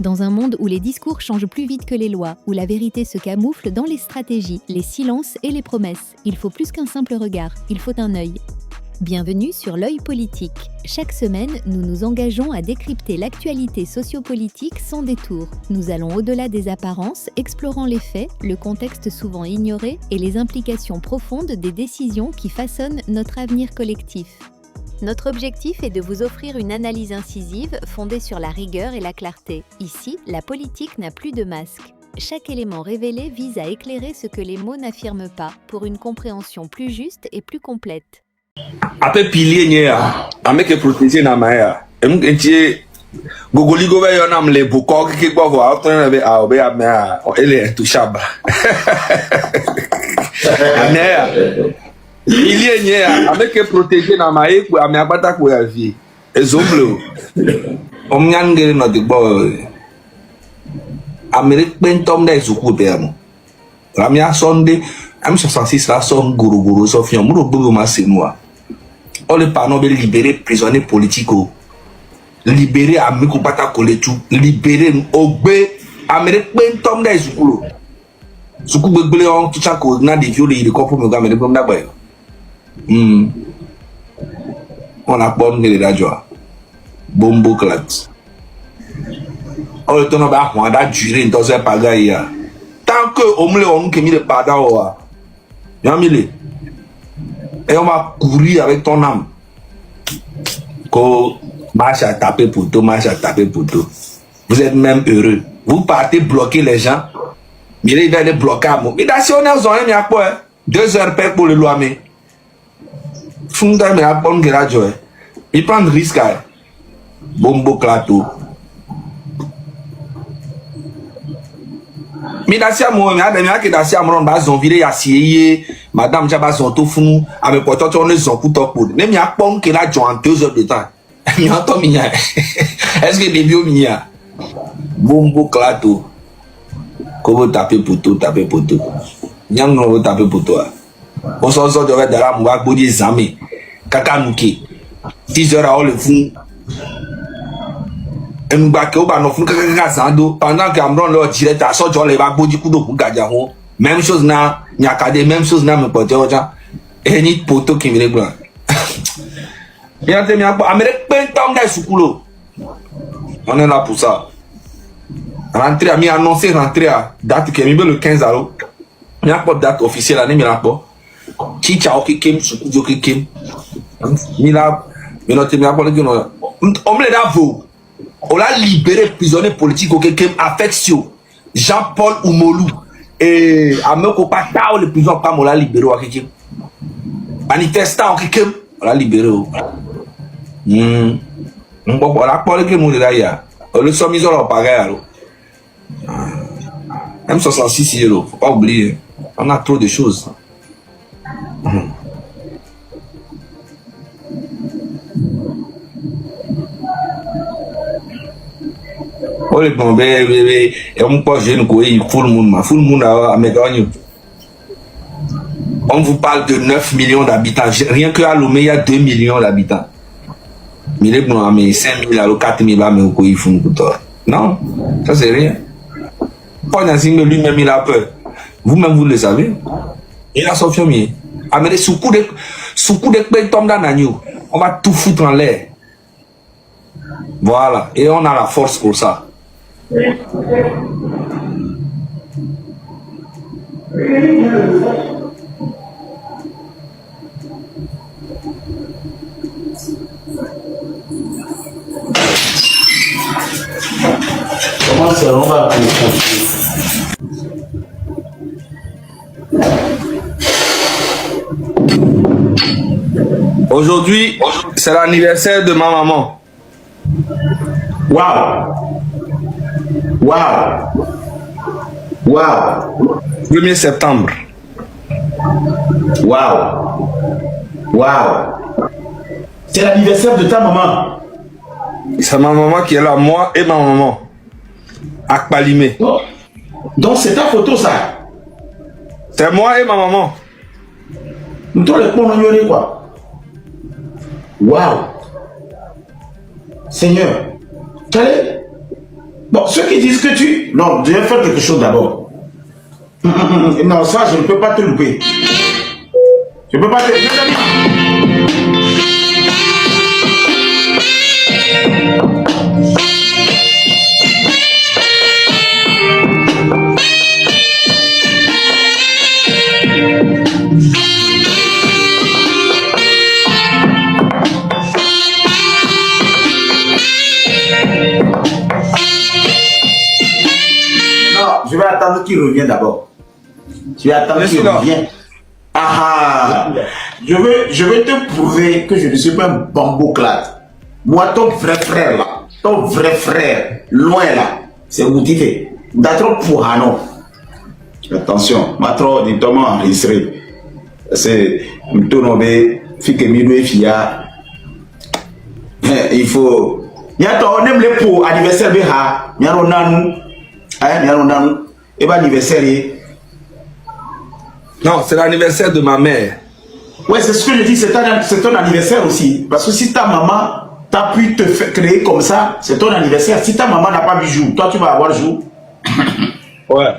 Dans un monde où les discours changent plus vite que les lois, où la vérité se camoufle dans les stratégies, les silences et les promesses, il faut plus qu'un simple regard, il faut un œil. Bienvenue sur l'œil politique. Chaque semaine, nous nous engageons à décrypter l'actualité sociopolitique sans détour. Nous allons au-delà des apparences, explorant les faits, le contexte souvent ignoré et les implications profondes des décisions qui façonnent notre avenir collectif. Notre objectif est de vous offrir une analyse incisive fondée sur la rigueur et la clarté. Ici, la politique n'a plus de masque. Chaque élément révélé vise à éclairer ce que les mots n'affirment pas pour une compréhension plus juste et plus complète. Après pilier nya ame ke protéger na maya em etie gogoli go ve yo na mle boko ke gbo vo after na be a obe ame a ele touchable anya pilier nya ame ke protéger na maye ku ame agbata ku ya vie ezomble o mnyangere no de gbo Amérique pentom da zuku be am ramia sonde am 66 la son guru so fion mu do gbo ma senua. On le parle de libérer prisonniers politiques, libérer Amikou Bata Koletu, libérer Ogbe, Amérique Tom da Zoukoulou. Zoukou Begbele on tout ça qu'on a des viols de corps pour me gagner comme d'abord. On a pas de la joie. Bombo clat. On le tourne bas, on a duré dans un pagaille. Tant que on qui mis le pardon, yamile. Et on va courir avec ton âme. Qu'on marche à taper poteau, marche à taper poteau. Vous êtes même heureux. Vous partez bloquer les gens. Mais il va les bloquer à moi. Mais si on est en zone, il y a quoi? 2 heures pour le loi. Mais Funda, mais à bon garage. Il prend le risque. Bombo clato. Mais d'ailleurs, moi, mais d'ailleurs, moi, on va zonvirer à sier. Madame Jaba son tout fou, avec pourtant on est son coup top pour. Même il y a pas que là, en 2 heures de temps. Il y a un mignon. Est-ce que les bio mignon? Bombo clato. Comment taper pour tout, taper pour tout. Nyang non taper pour toi. On s'en sort de la mouak body zami. Kaka nuki. 10 heures à le fou. Et nous baquons au banon fou kaka zando. Pendant que Amron leur direct à sortir les bag body kudo pour gadjamo. Même chose na, nyakade, même chose na me pote oja. Et ni poto qui me blanc. Bien te mia Amérique pentom da Zoukoulou. On est là pour ça. Rentrer à mi annoncé rentrer à date qui est le 15 alors. Il n'y a pas de date officielle à mi pas. Qui t'a ok kim Zoukoulou qui kim. Mi là, mais notre mi a pas le on me l'a vous. On l'a libéré prisonnier politique ok kim affection. Jean-Paul Oumolou. Et Ameko Patao le prison pas on l'a libéré à quelqu'un. Manifestant quelqu'un on l'a libéré. Bon on l'a parlé que mon là ya. Le somme ils ont pareil alors. M66 €, faut pas oublier. On a trop de choses. Oh les bons bébé, et on peut jeune quoi, il full monde à Médonio. On vous parle de 9 millions d'habitants. Rien que à Lomé, il y a 2 millions d'habitants. Mais les bons, mais 5 000 à 4 000 mais quoi, ils font tout ça. Non, ça c'est rien. Pas dans une lui-même, il a peur. Vous-même, vous le savez. Il a son fermier. Amenez sous coup de paix tombe dans l'agneau. On va tout foutre en l'air. Voilà. Et on a la force pour ça. Comment ça on va Aujourd'hui, c'est l'anniversaire de ma maman. Waouh! Waouh! Waouh! 1er septembre. Waouh! Waouh! C'est l'anniversaire de ta maman. C'est ma maman qui est là, moi et ma maman. Akpalimé. Oh. Donc c'est ta photo ça? C'est moi et ma maman. Nous tous les points quoi? Waouh! Seigneur, quel est Bon, ceux qui disent que tu... Non, je vais faire quelque chose d'abord. Non, ça, je ne peux pas te louper. Je ne peux pas te... Je vais attendre qu'il revienne d'abord. Je vais attendre qu'il revienne. Ah, je vais te prouver que je ne suis pas un bambouclade. Moi, ton vrai frère là, ton vrai frère, loin là, c'est Moutife. D'être pour Hanon. Attention, ma trop directement enregistré. C'est Mtonobé, Fikemino et Fia. Il faut. On aime les pots anniversaire de Ha. Et bien anniversaire. Non, c'est l'anniversaire de ma mère. Ouais, c'est ce que je dis, c'est ton anniversaire aussi. Parce que si ta maman t'a pu te faire créer comme ça, c'est ton anniversaire. Si ta maman n'a pas vu jour, toi tu vas avoir jour. Ouais.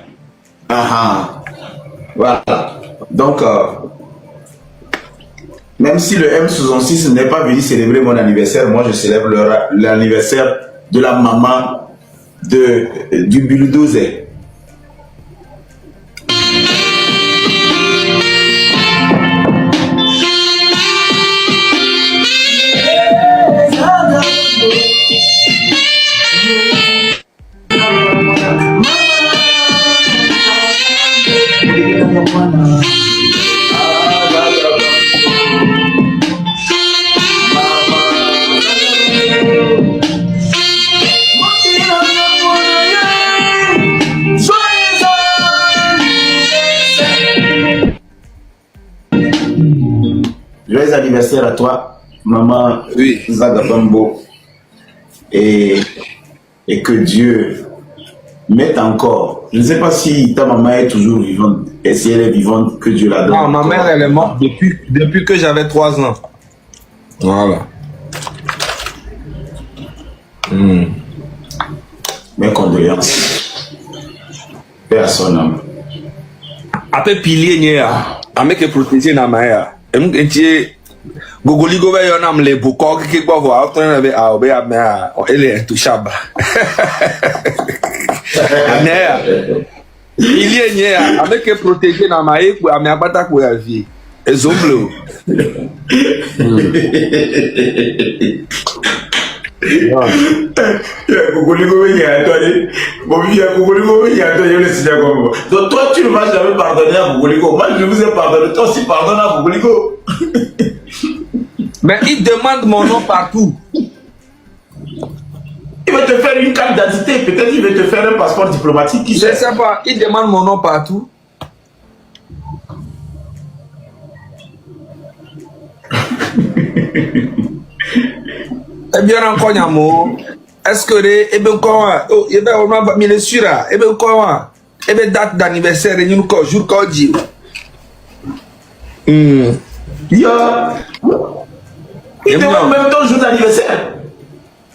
Ah, voilà. Donc, même si le M66 n'est pas venu célébrer mon anniversaire, moi je célèbre l'anniversaire de la maman du bulldozer. Joyeux anniversaire à toi, maman Zagabambo. Et que Dieu mette encore. Je ne sais pas si ta maman est toujours vivante. Et si elle est vivante, que Dieu la donne. Non, ma mère, elle est morte depuis que j'avais 3 ans. Voilà. Mes condoléances. Paix à son âme. Après pilier nia, avec que protéger na maya. Et Gogoligo va yon am le boko qui quoi voir autant avec aobe amea elle est intouchable. Nia. Pilier nia, avec que protéger na maya pour amea bata ko ya vie. Ezomble. Donc toi tu ne vas jamais pardonner à Gogoligo. Moi je vous ai pardonné, toi aussi pardonne à Gogoligo. Mais il demande mon nom partout. Il va te faire une carte d'identité, peut-être il va te faire un passeport diplomatique. Qui je ne sais pas, il demande mon nom partout. Eh bien encore Nyamo, est-ce que les quoi oh il on va me le sura et bien quoi date d'anniversaire et nous jour quoi dit il demande même ton jour d'anniversaire.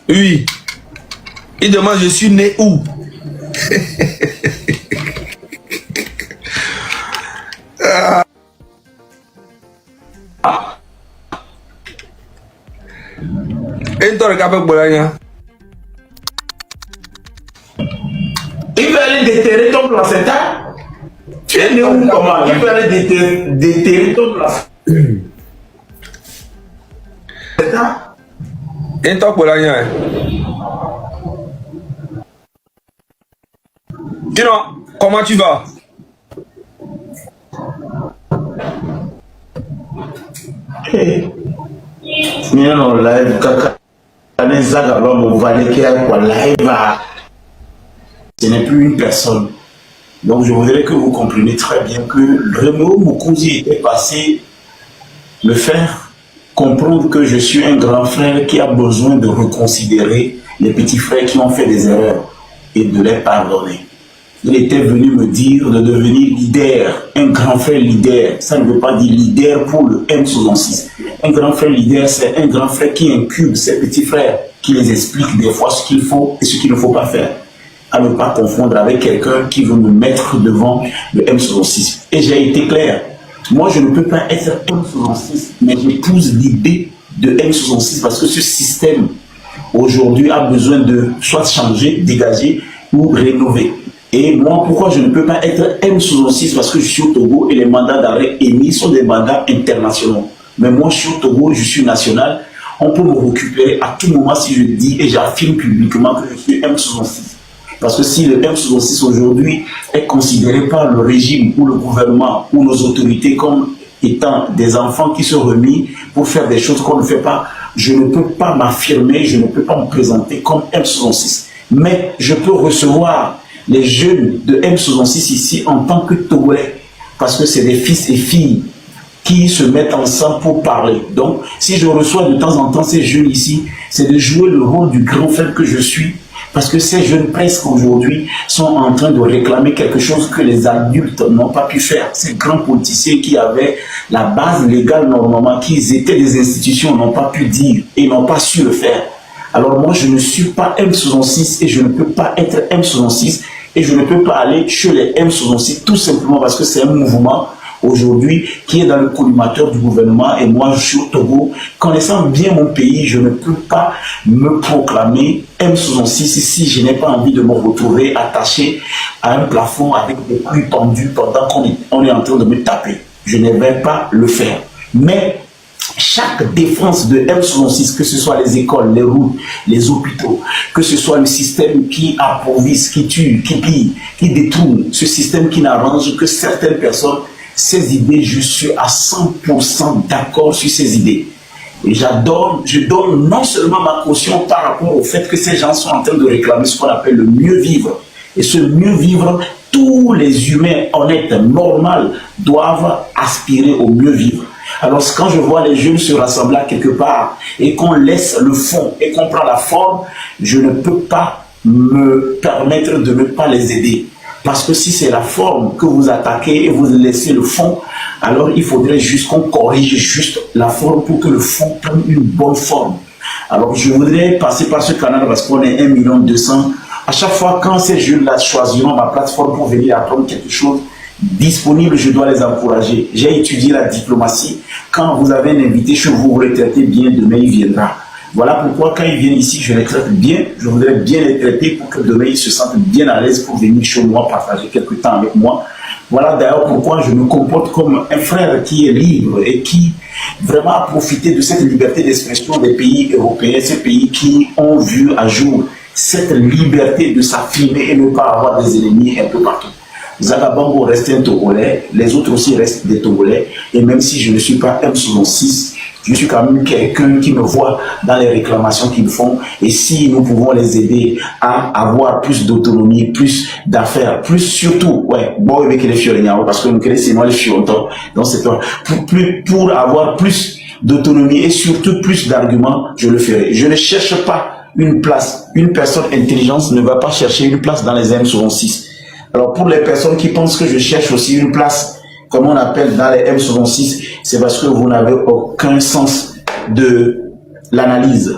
Oui, il demande je suis né où. Et toi, regarde Bologna. Il va aller déterrer ton placenta. Tu es né où comment? Il va aller déterrer ton placenta. Et toi, Bologna. Dis-nous, comment tu vas? Non, live, ce n'est plus une personne. Donc je voudrais que vous compreniez très bien que Remo Mukunzi était passé me faire comprendre que je suis un grand frère qui a besoin de reconsidérer les petits frères qui ont fait des erreurs et de les pardonner. Il était venu me dire de devenir leader, un grand frère leader. Ça ne veut pas dire leader pour le M66. Un grand frère leader, c'est un grand frère qui incube ses petits frères, qui les explique des fois ce qu'il faut et ce qu'il ne faut pas faire. à ne pas confondre avec quelqu'un qui veut me mettre devant le M66. Et j'ai été clair. Moi, je ne peux pas être M66, mais j'épouse l'idée de M66 parce que ce système, aujourd'hui, a besoin de soit changer, dégager ou rénover. Et moi, pourquoi je ne peux pas être M66? Parce que je suis au Togo et les mandats d'arrêt émis sont des mandats internationaux. Mais moi, je suis au Togo, je suis national. On peut me récupérer à tout moment si je dis et j'affirme publiquement que je suis M66. Parce que si le M66 aujourd'hui est considéré par le régime ou le gouvernement ou nos autorités comme étant des enfants qui sont remis pour faire des choses qu'on ne fait pas, je ne peux pas m'affirmer, je ne peux pas me présenter comme M66. Mais je peux recevoir les jeunes de M66 ici en tant que Togolais, parce que c'est des fils et filles qui se mettent ensemble pour parler. Donc, si je reçois de temps en temps ces jeunes ici, c'est de jouer le rôle du grand frère que je suis, parce que ces jeunes presque aujourd'hui sont en train de réclamer quelque chose que les adultes n'ont pas pu faire. Ces grands politiciens qui avaient la base légale normalement, qui étaient des institutions, n'ont pas pu dire et n'ont pas su le faire. Alors moi, je ne suis pas M66 et je ne peux pas être M66 et je ne peux pas aller chez les M66 tout simplement parce que c'est un mouvement aujourd'hui qui est dans le collimateur du gouvernement et moi je suis au Togo. Connaissant bien mon pays, je ne peux pas me proclamer M66 si je n'ai pas envie de me retrouver attaché à un plafond avec des couilles tendues pendant qu'on est en train de me taper. Je ne vais pas le faire. Mais chaque défense de M66, que ce soit les écoles, les routes, les hôpitaux, que ce soit le système qui approvise, qui tue, qui pille, qui détourne, ce système qui n'arrange que certaines personnes, ces idées, je suis à 100% d'accord sur ces idées. Et je donne non seulement ma caution par rapport au fait que ces gens sont en train de réclamer ce qu'on appelle le mieux vivre. Et ce mieux vivre, tous les humains honnêtes, normaux, doivent aspirer au mieux vivre. Alors quand je vois les jeunes se rassembler à quelque part et qu'on laisse le fond et qu'on prend la forme, je ne peux pas me permettre de ne pas les aider. Parce que si c'est la forme que vous attaquez et vous laissez le fond, alors il faudrait juste qu'on corrige juste la forme pour que le fond prenne une bonne forme. Alors je voudrais passer par ce canal parce qu'on est 1 200 000. À chaque fois quand ces jeunes-là choisiront ma plateforme pour venir apprendre quelque chose disponible, je dois les encourager. J'ai étudié la diplomatie. Quand vous avez un invité chez vous, vous le traitez bien, demain il viendra. Voilà pourquoi quand ils viennent ici, je les traite bien. Je voudrais bien les traiter pour que demain ils se sentent bien à l'aise pour venir chez moi, partager quelques temps avec moi. Voilà d'ailleurs pourquoi je me comporte comme un frère qui est libre et qui vraiment a profité de cette liberté d'expression des pays européens, ces pays qui ont vu à jour cette liberté de s'affirmer et ne pas avoir des ennemis un peu partout. Zagabongo reste un Togolais, les autres aussi restent des Togolais, et même si je ne suis pas M66, je suis quand même quelqu'un qui me voit dans les réclamations qu'ils font, et si nous pouvons les aider à avoir plus d'autonomie, plus d'affaires, plus surtout, ouais, bon, avec les fiorignards, parce que nous connaissons les fiorentons, donc c'est pour avoir plus d'autonomie et surtout plus d'arguments, je le ferai. Je ne cherche pas une place. Une personne intelligente ne va pas chercher une place dans les M66. Alors pour les personnes qui pensent que je cherche aussi une place, comme on appelle dans les M66, c'est parce que vous n'avez aucun sens de l'analyse.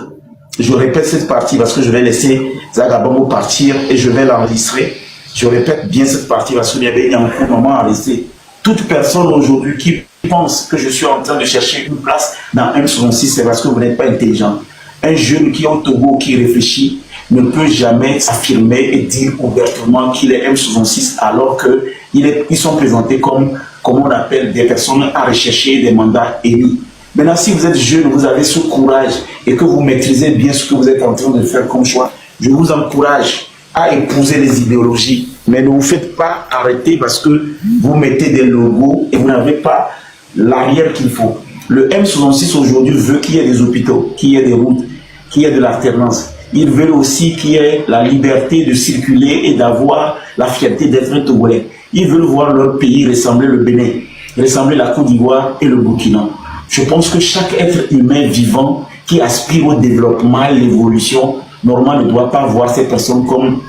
Je répète cette partie parce que je vais laisser Zagabongo partir et je vais l'enregistrer. Je répète bien cette partie parce qu'il y avait un moment à rester. Toute personne aujourd'hui qui pense que je suis en train de chercher une place dans M66, c'est parce que vous n'êtes pas intelligent. Un jeune qui est au Togo, qui réfléchit, ne peut jamais s'affirmer et dire ouvertement qu'il est M66 alors qu'ils sont présentés comme on appelle des personnes à rechercher des mandats émis. Maintenant, si vous êtes jeune, vous avez ce courage et que vous maîtrisez bien ce que vous êtes en train de faire comme choix, je vous encourage à épouser les idéologies. Mais ne vous faites pas arrêter parce que vous mettez des logos et vous n'avez pas l'arrière qu'il faut. Le M66 aujourd'hui veut qu'il y ait des hôpitaux, qu'il y ait des routes, qu'il y ait de l'alternance. Ils veulent aussi qu'il y ait la liberté de circuler et d'avoir la fierté d'être un Togolais. Ils veulent voir leur pays ressembler le Bénin, ressembler la Côte d'Ivoire et le Burkina. Je pense que chaque être humain vivant qui aspire au développement et l'évolution, normalement ne doit pas voir ces personnes comme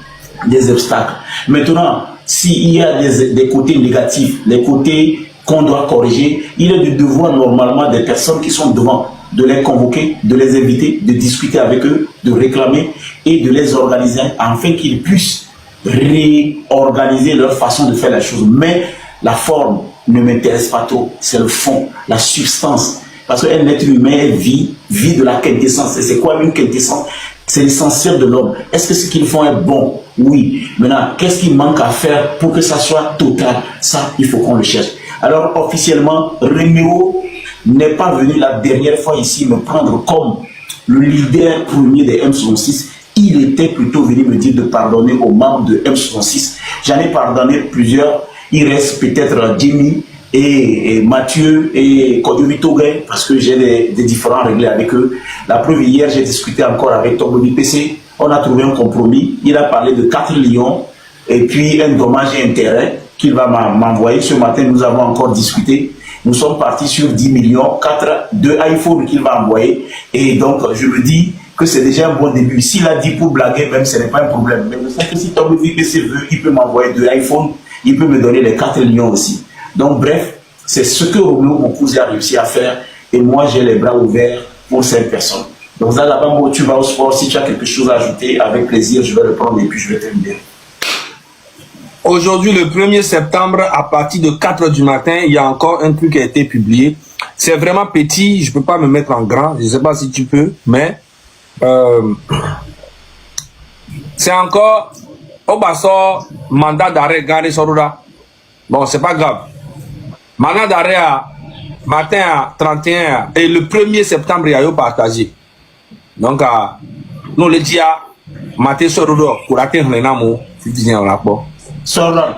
des obstacles. Maintenant, s'il y a des côtés négatifs, les côtés qu'on doit corriger, il est du devoir normalement des personnes qui sont devant de les convoquer, de les inviter, de discuter avec eux, de réclamer et de les organiser afin qu'ils puissent réorganiser leur façon de faire la chose. Mais la forme ne m'intéresse pas trop, c'est le fond, la substance. Parce qu'un être humain vit de la quintessence. Et c'est quoi une quintessence? C'est l'essentiel de l'homme. Est-ce que ce qu'ils font est bon? Oui. Maintenant, qu'est-ce qu'il manque à faire pour que ça soit total? Ça, il faut qu'on le cherche. Alors, officiellement, Remiro n'est pas venu la dernière fois ici me prendre comme le leader premier des M66. Il était plutôt venu me dire de pardonner aux membres de M66. J'en ai pardonné plusieurs. Il reste peut-être Jimmy et Mathieu et Kodovito Gay, parce que j'ai des différends réglés avec eux. La preuve, hier, j'ai discuté encore avec Tomboni PC. On a trouvé un compromis. Il a parlé de 4 millions et puis un dommage et intérêt qu'il va m'envoyer. Ce matin, nous avons encore discuté. Nous sommes partis sur 10 millions, 2 iPhones qu'il va envoyer. Et donc, je me dis que c'est déjà un bon début. S'il a dit pour blaguer, même, ce n'est pas un problème. Mais je sais que si Tomboni PC veut, il peut m'envoyer 2 iPhones. Il peut me donner les 4 millions aussi. Donc, bref, c'est ce que Romeo Mokuzi a réussi à faire. Et moi, j'ai les bras ouverts pour 5 personnes. Donc, Zalabambo, tu vas au sport. Si tu as quelque chose à ajouter, avec plaisir, je vais le prendre et puis je vais terminer. Aujourd'hui, le 1er septembre, à partir de 4 h du matin, il y a encore un truc qui a été publié. C'est vraiment petit. Je ne peux pas me mettre en grand. Je ne sais pas si tu peux, mais c'est encore au basso mandat d'arrêt Gare Sorora. Bon, c'est pas grave. Mandat d'arrêt à matin à 31 et le 1er septembre, il y a eu partagé. Donc, nous le disons, matin Sorora, pour atteindre les names, si tu viens au rapport. Soram.